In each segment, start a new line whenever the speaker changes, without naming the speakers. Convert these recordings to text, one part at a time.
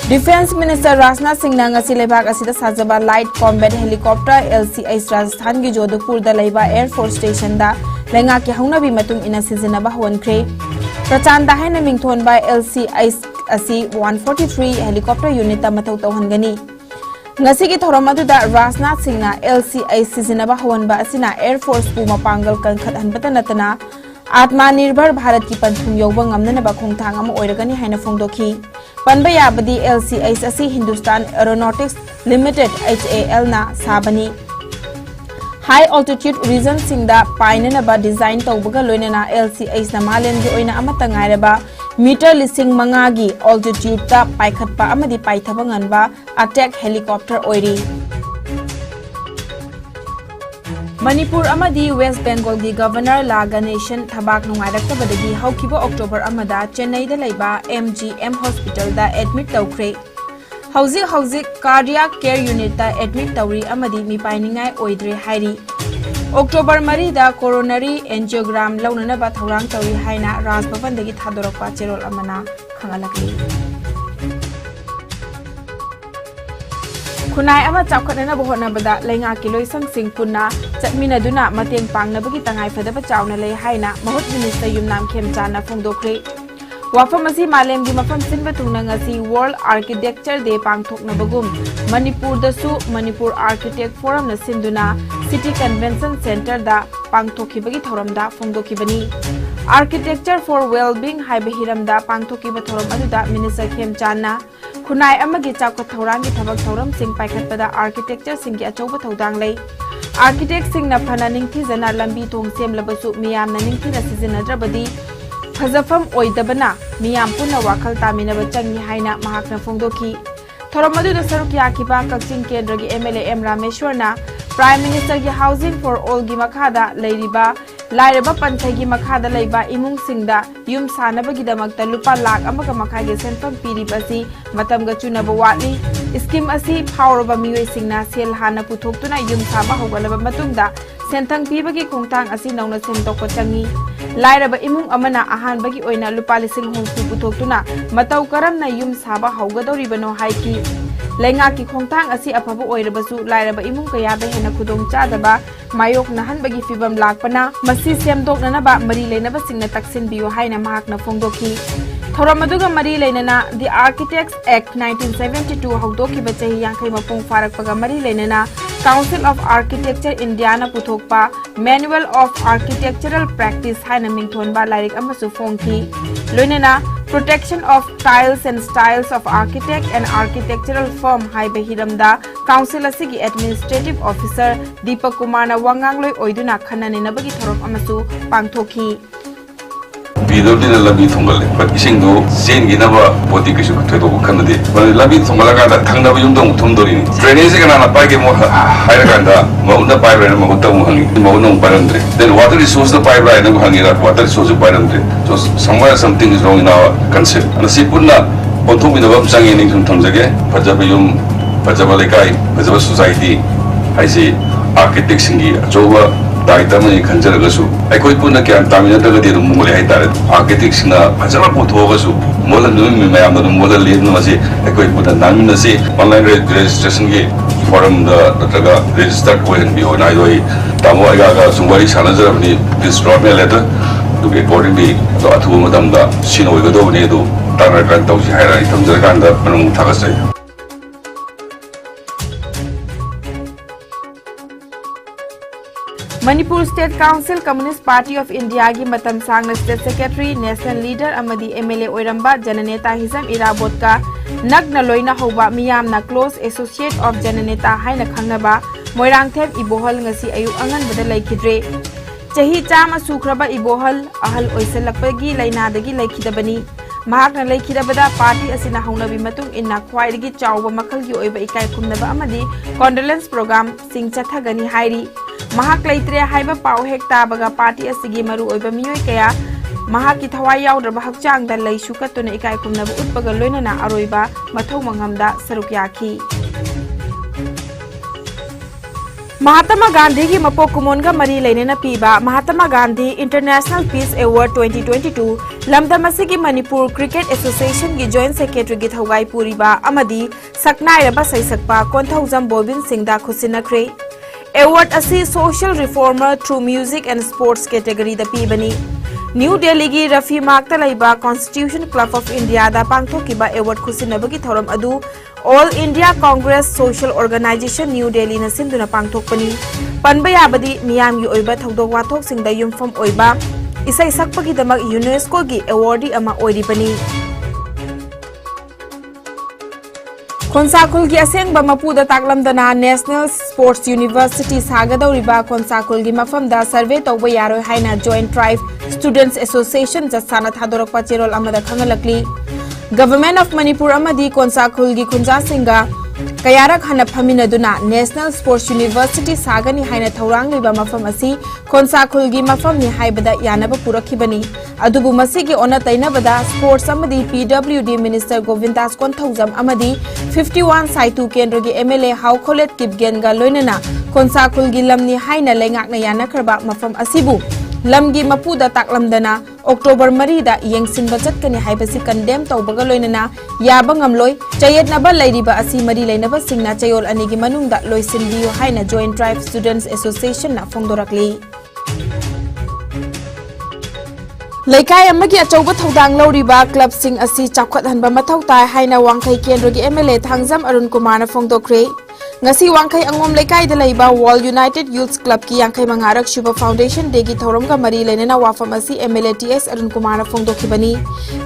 Defense Minister Rajnath Singh ngasi lebak asida sajaba light combat helicopter LCH Rajasthan gi Jodhpur da leiba Air Force Station da lenga ki haunabi matung ina sizinaba honkhre Prachanda haina mingthon by LCH asi 143 helicopter unit ta mathau tawhangani ngasi gi thoram adu da Rajnath Singh na LCH sizinaba honba asina Air Force pu mapangal kan khat hanbata natana Atmanirbhar Bharat ki panthum yobang ngamna ba khongthang am oiragani haina phongdokhi Panba yabadi LCH asi Hindustan Aeronautics Limited HAL na sabani High altitude region singda painana ba design tawbaga loinana LCH na malen gi oina amata ngairaba meter lising mangagi altitude ta paikhatpa amadi paithabangan ba attack helicopter oiri Manipur amadi West Bengal gi Governor La Ganeshan thabak nungairaktabadagi haukiba October amada Chennai da laiba MGM Hospital da admit tawkhre Hauzik cardiac care unit da admit tawri amadi mi painingai oidre hairi October mari da coronary angiogram launana ba thorang tawri haina Raj Bhavan dagi thadorakpa cherol amana khangalakli Kunai ama chawkhatna bohona bada lenga kiloisang sing punna chatmina duna mateng pangna bagi tangai phadaba chawna lei haina mahut minister yumnam khemchana phongdokre wafamasi malem gi mafam sinba thungna ngasi World Architecture Day pangthokna bagum Manipur dasu Manipur Architect Forum na sinduna City Convention Center da pangthokibagi thoramda phongdokibani Architecture for Well-being haiba hiramda pangthokiba thoram aduda minister khemchana Kunai amagi chawkhat thaurangi thabak thoram sing paikhatpada architecture sing gi achauba thodang lei architect sing na phana ningthi jana lambi thong semlabasu miyam na ningthi na sizinnadrabadi phajafam oidabana miyam punna wakhal taminaba changi haina mahakna phongdokhi thoram aduda saruk yakiba Kakching Kendra gi MLA M Rameshwar na Prime Minister gi Housing for All gi makhada leiriba Lairaba Panthagi Makhada Laiba Imung Singda Yum Sanabagi Damakta Lupa Lak Amaka Makhagi Senfam Piribasi Matamga Chunaba Watli Iskim Asi Powerba Miwe Singna Sel Hana Putoktuna Yum Saba Hogalaba Matunda Sentang Pibagi Kongtang Asi Nauna Sentoko Changi Lairaba Imung Amana Ahan Bagi Oina Lupa Lising Hongsu Putoktuna Matau Karam na Yum Saba Hogadoribano Haiki Lenga ki khongtang asi aphaba oirabasu lairaba imung kaya da hena khudong chadaba mayok nahan bagi fibam lakpana masi semdokna ba mari leinaba singna taksin biyo haina mahakna phongdokhi thoramaduga mari leinana The Architects Act 1972 haudoki bachahi yankai mapung farakpaga mari leinana Council of Architecture India na puthokpa Manual of Architectural Practice haina mingthon ba lairik amasu phongthi loinana Protection of Styles and Styles of Architect and Architectural Firm Haiba Hiramda Council asigi Administrative Officer Deepak Kumar na wangangloi oiduna khanani nabagi thorom amasu pangthokhi
Bidodi na labi thongal but ising do sen ginaba body kisu thodo khanade labi thongala ga thangna ba yumdong thumdori drainage ga na pai ge mo haira ganda mo unda pai ra mo utta mo hangi mo no parandre then water resource the pipe ra na hangi ra water resource parandre so somewhere something is wrong in our concept and sipurna bothum bi dabam sangi ning thum thamjage phajaba yum phajaba lekai phajaba society aisi architect singi ajoba daitama khanjaragashu aikoi punna kyan tamina dagadi rum mole hai tare architects na phajaba pothogasu mola numi mayam na mola lead na se aikoi punna namina se online registration ge forum da daga register ko hen bi onai doi tamo aga ga sungwari sanajara ni this drop me letter to get accordingly to athu madam da sino ga do ne do tarar kan tawsi haira thamjara kan da manung thagasai
Manipur State Council Communist Party of India gi matam sangna State Secretary National Leader amadi MLA oiramba Jananeta Hisam Irabotka nagna loina hoba miyam na close associate of Jananeta haina khangnaba Moirangthem Ibohal ngasi ayu angan bada laikhidre chahi chama sukraba Ibohal ahal oisalakpagi lainadagi laikhidabani mahakna laikhidabada party asina haunabi matung inna khwaidagi chawba makalgi oiba ikai khumnaba amadi condolence program sing chathagani hairi mahak laitre haiba pau hek tabaga party asigi maru oiba miyoi kaya mahak ki thawai yaudrba hakchang da laisu katuna ikai khumnaba utpaga loinana aroiba mathau mangamda saruk yakhi Mahatma Gandhi की मपो कुमोनगा मरी लेनेना पीबा Mahatma Gandhi international peace award 2022 लमदम की Manipur cricket association की joint secretary की थौगाई पूरीबा अमदी सकनाइरबा सैसकपा कोंथौजम बोबिन सिंहदा खुसिनख्रे अवार्ड असी social reformer through music and sports category द पीबनी न्यू दिल्ली की रफी मार्क्ता लैबा कॉन्स्टिट्यूशन क्लब ऑफ इंडिया दा पांगथोकिबा अवार्ड खुसिनबगी थौरम अदु all India Congress social organisation new Delhi न सिंधुना पांगथोकपनी पनबा याबदी मियामगी ओइबा थौदोक वाथोकसिंगदा युमफम ओइबा इसै सकपगिदमक यूनेस्को की अवार्डी अमा ओइरिबनी खोंसाखुल की असेंगबा मपुदा ताकलमदना नेशनल स्पोर्ट्स यूनिवर्सिटी सागदौरिबा खोंसाखुल की मफमदा सर्वे तौबा यारोय हाइना जॉइंट ट्राइब स्टूडेंट्स एसोसिएशन जसाना थादोरकपा चेरोल अमदा खंगलकली गवर्नमेंट ऑफ मणिपुर अमदी खोंसाखुल की खुंजा सिंगा कयारक हन फमिनदुना नेशनल स्पोर्ट्स यूनिवर्सिटी सागनी हाइना थौरांग लेबा मफम असी खोंसाखुल की मफम नि हाइबदा यानबा पुरखिबनी अदुबु मसीगी ओना तैनबदा स्पोर्ट्स अमदी पीडब्ल्यूडी मिनिस्टर गोविंदास कोंथौजम अमदी 51 साइतु केंद्र की एमएलए हाउखोलेट किपगेनगा लोइनना खोंसाखुल की लमनी हाइना लेंगाकना यानखरबा मफम असिबु लमगी मपुदा ताकलमदना अक्टोबर मरीदा येंगसिनबा चटकनी हाइबसी कंडेम तौबगा लोइनना याबा ngamloi चयेतनबा लैरिबा असी मरी लैनबा सिंगना चयोल अनिगी मनुंगदा लोइसिनबियो हाइना जॉइंट ट्राइब स्टूडेंट्स एसोसिएशन ना फोंदोरकली लेकाय अमगी अचौबा थौदांग लौरिबा क्लब सिंग असी चाखवतहनबा मथौ ताय हाइना वांखै केंद्र की एमएलए थांगजम अरुण कुमार ना फोंदोखरे ngasi wangkai angom lekai da laiba Wall United Youth Club ki yangkai mangarak shuba foundation de gi thorom ga mari lenena wafam asi MLA TS Arun Kumar phongdokhibani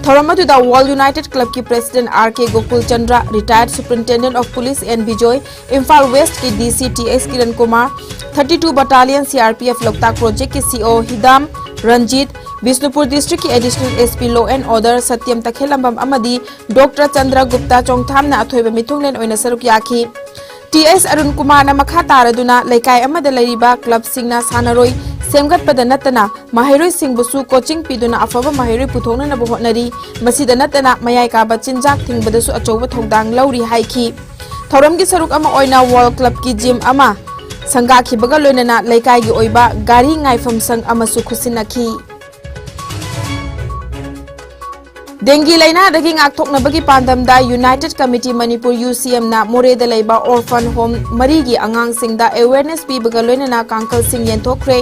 thorom adu da Wall United Club ki president RK Gokul Chandra retired superintendent of police NB Joy Imphal West ki DC TS Kiran Kumar 32 battalion CRPF Loktak project ki CO Hidam Ranjit Bisnupur district ki additional SP Law and Order Satyam Takhelambam amadi Dr Chandra Gupta chongtham na athoiba mithunglen oina saruk yakhi TS Arun Kumar na makha taraduna lekai amada lariba club singna sanaroi semgat pada natana mahiroi singbusu coaching piduna afaba mahiroi puthona na bohonari masida natana mayai ka bachinjak thingbadasu achoba thodang lauri haiki thoram gi saruk ama oina wall club ki gym ama sanga khibaga loinana lekai gi oiba gari ngaifam sang amasu khusinakhi Dengi laina daging akthok na bagi pandam da United Committee Manipur UCM na more da laiba orphan home marigi angang sing da awareness pi bagaloina na kangkal sing yen thokre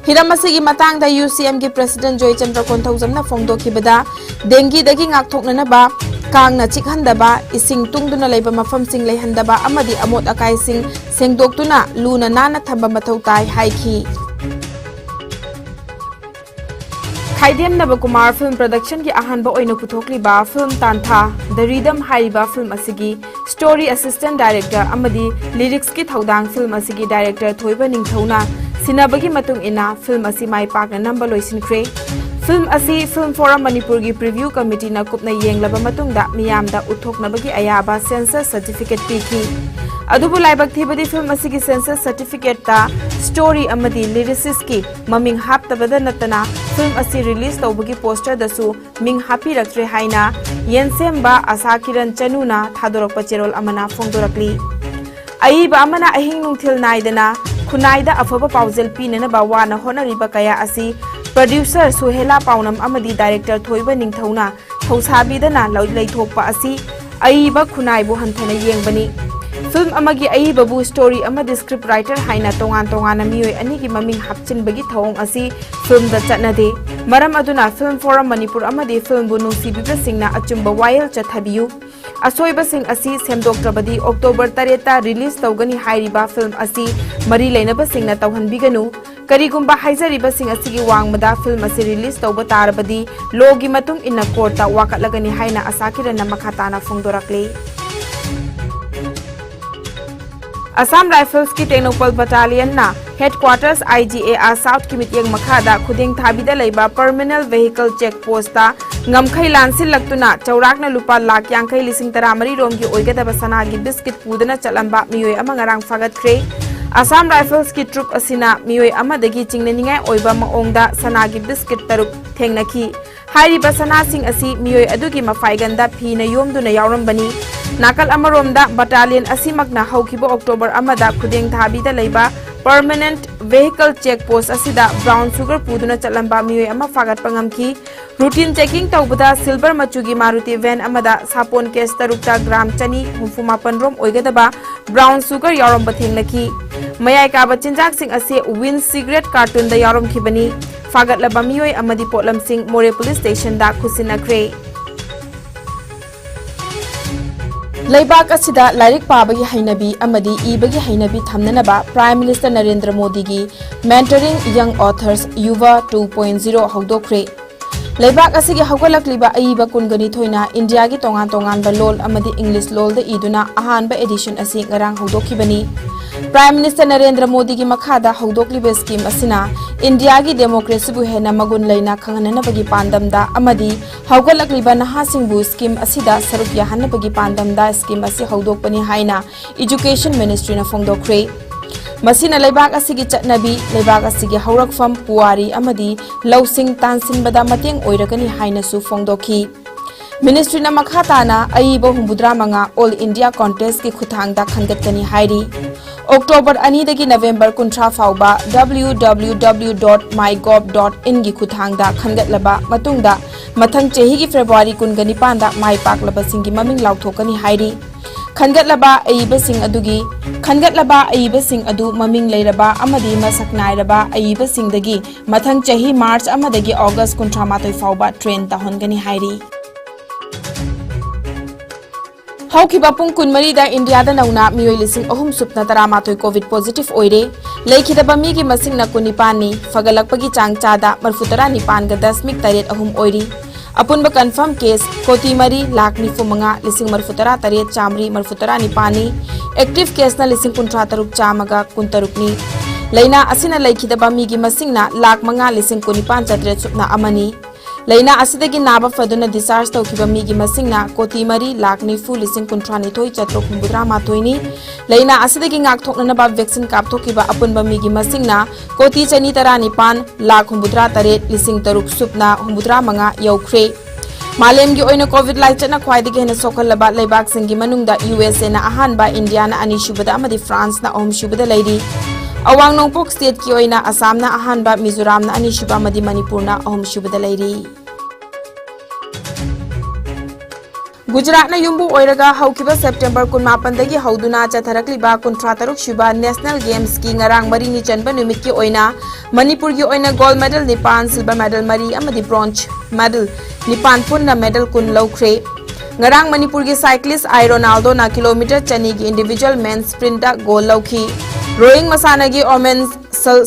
hiramasi gi matang da UCM gi president Joy Chandra Konthawjam na phongdo khibada dengi daging akthok na ba kang na chikhan da ba ising tungduna laiba mafam sing leihanda ba amadi amot akai sing sengdoktuna luna nana thamba mathau tai haiki Khaidem Navakumar Film Production की अहानबा ओइनो पुथोकलिबा film तांथा the rhythm हाइबा film असिगी story assistant director अमदी lyrics की थौदांग फिल्म असिगी डायरेक्टर थोइबा निंगथौना सिनाबगी मतुंग इना फिल्म असि माइ पाकना नंबर लोइसिनख्रे फिल्म असि फिल्म फोरम मणिपुर की प्रीव्यू कमिटी ना कुपना येंगलबा मतुंगदा मियामदा उथोकनबगी अयाबा सेंसर सर्टिफिकेट पीखी अदुबु लाइबक थीबदी फिल्म असिगी सेंसर सर्टिफिकेट ता स्टोरी अमदी लिरिसिस की ममिंग हापतबदा नतना फिल्म असी रिलीज तौबगी पोस्टर दसु मिंग हापी रखरे हाइना येनसेम्बा आशा किरण चनुना थादोरक पचेरोल अमना फोंदोरकली अईबा अमना अहिंग नुंथिल नाइदना खुनाइदा अफबा पाउजेल पीनना बावाना होनरिबा कया असी प्रोड्यूसर सुहेला पाउनम अमदी डायरेक्टर थोइबा निंगथौना थौसाबीदना लैथोकपा असी अईबा खुनाइबु हंथना येंगबनी फिल्म अमगी अईबबु स्टोरी अमदी स्क्रिप्ट राइटर हाइना तोंगान तोंगाना मियोय अनिगी ममिंग हापचिनबगी थौंग असी फिल्म द चटनदे मरम अदुना फिल्म फोरम मणिपुर अमदी फिल्म बु नुंसीबिबा सिंगना अचुंबा वायल चथाबियु असोइबा सिंग असी सेमदोक्त्रबदी अक्टोबर 3 ता रिलीज तौगनी हाइरिबा फिल्म असी मरी लेनबा सिंगना तौहनबिगनु करीगुंबा हाइजरिबा सिंग असिगी वांगमदा फिल्म असी रिलीज तौबा तारबदी लोगी मतुंग इन्ना कोर्टा वाकटलगनी हाइना आसाकिरना मखाताना फोंदोरकले असम राइफल्स की टेक्नोपल बटालियन ना हेडक्वार्टर्स IGAR साउथ की मिटिंग मखादा खुदिंग थाबिदा लैबा परमिनल वेहिकल चेक पोस्टा ngamkhai lansin laktuna chaurakna lupa lak yangkhai lising taramari rom gi oigadaba sanagi biscuit pudana chalamba miyoi ama ngarang fagat khre Assam Rifles ki troop asina miyoi ama dagi chingnaningai oiba maongda sanagi biscuit taruk thengnaki hairiba sana sing asi miyoi adugi mafaiganda phina yomduna yaurambani nakal amaromda battalion asimakna haukibo October amada khudeng thabi da leiba permanent vehicle check post asida brown sugar puduna chalamba mioi ama fagat pangamki routine checking tawbada silver machugi maruti van amada sapon case tarukta gram chani humfumapan rom oigadaba brown sugar yarom bathenglaki mayai ka bachinjak sing ase win cigarette carton da yarom khibani fagat laba mioi amadi potlam sing more police station da khusinakre Laibak asida lairik pabagi hainabi amadi ibagi hainabi thamnanaba Prime Minister Narendra Modi gi Mentoring Young Authors Yuva 2.0 hawdokre Laibak asigi hawgalakliba aiba kungani thoina India gi tongan ba lol amadi English lol da iduna ahanba edition asi ngarang hawdokhibani Prime Minister Narendra Modi gi makhada hawdokliba scheme asina India gi democracy bu hena magun leina khangananabagi pandamda amadi hawgalakliba nahasingbu scheme asida saruk yahanabagi pandamda scheme asi hawdokpani haina Education Ministry na phongdokre Masina laibak asigi chatnabi laibak asigi haurakfam puari amadi lausing tansinbada mateng oiragani haina su phongdokhi Ministry na makhatana aiba humbudra manga All India contest ki khuthangda khangatkani hairi October 2 dagi November 13 fauba www.mygov.in gi khuthangda khangatlaba matungda mathang chehi gi February 19 da mai paklaba singi maming lauthokani hairi Khangatlaba aiba sing adu maming leiraba amadi masak nairaba aiba sing dagi mathang chahi March amadagi August 13 fauba train tahongani hairi Haukiba pung kunmari da India da nauna mioi lising ahum supna taramatoi COVID positive oire lekhidaba mi gi masing na kunipani fagalakpagi changchada marfutara nipan ga 10 taret ahum oiri Apunba confirm case koti mari lakh nifu manga lising marfutara taret chamri marfutara nipani active case na lising kuntra taruk chamaga kuntarukni leina asina lekhidaba mi gi masing na lakh manga lising kunipan chatret supna amani Leina asidagi naba faduna discharge tawkiba migi masingna koti mari lakh nifu lising kuntrani thoi chatrok humbudra mathoini leina asidagi ngak thokna ba vaccine kap thokiba apunba migi masingna koti chani tara nipan lakh humbudra taret lising taruk supna humbudra manga yaukhre Malem gi oina COVID lai chana khwaidagi hena sokalaba laibak singi manungda USA na ahanba India na ani shubada amadi France na ahum shubada leiri Awang Nongpok State ki oina Assam na ahanba Mizoram na ani shuba madi Manipur na ahum shubada leiri Gujarat na yumbu oiraga haukiba September 18 dagi hauduna chatharakliba 13 shuba National Games ki ngarang mari ni chanba numit ki oina Manipur gi oina gold medal nipan silver medal mari amadi bronze medal nipan punna medal kun laukhre ngarang Manipur gi cyclist I Ronaldo na kilometer chani gi individual men's sprint da goal laukhi rowing masana gi women's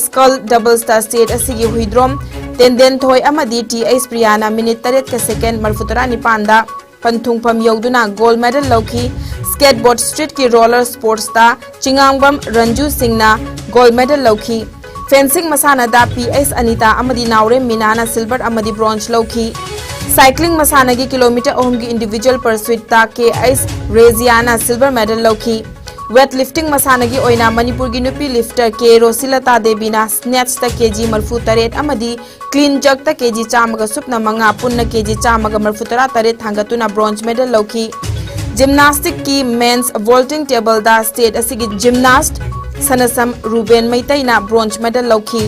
scull double star state asigi huidrom tenden thoi amadi TH Priyana minute 3 ka second marfutara nipanda Panthung Pam Yoduna gold medal lauki skateboard street ki roller sports ta Chingangbam Ranju Singh na gold medal lauki fencing masana da PS Anita amadi Naure Minana silver amadi bronze lauki cycling masana ki kilometer ohum ki individual pursuit ta KS Reziana silver medal lauki weightlifting masana gi oina Manipur gi nupi lifter ke Rosilata Devina snatch ta kg marfu taret amadi clean jug ta kg chamaga supna manga punna kg chamaga marfu tara taret thangatuna bronze medal lauki gymnastic ki men's vaulting table da state asigi gymnast Sanasam Ruben Maitai na bronze medal lauki